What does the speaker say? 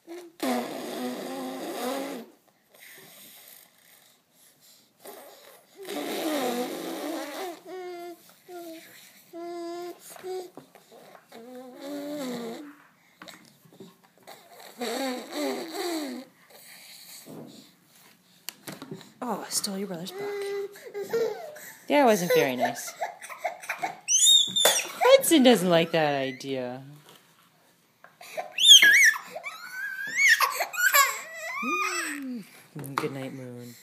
Oh, I stole your brother's book. That wasn't very nice. Hudson doesn't like that idea. Good night, Moon.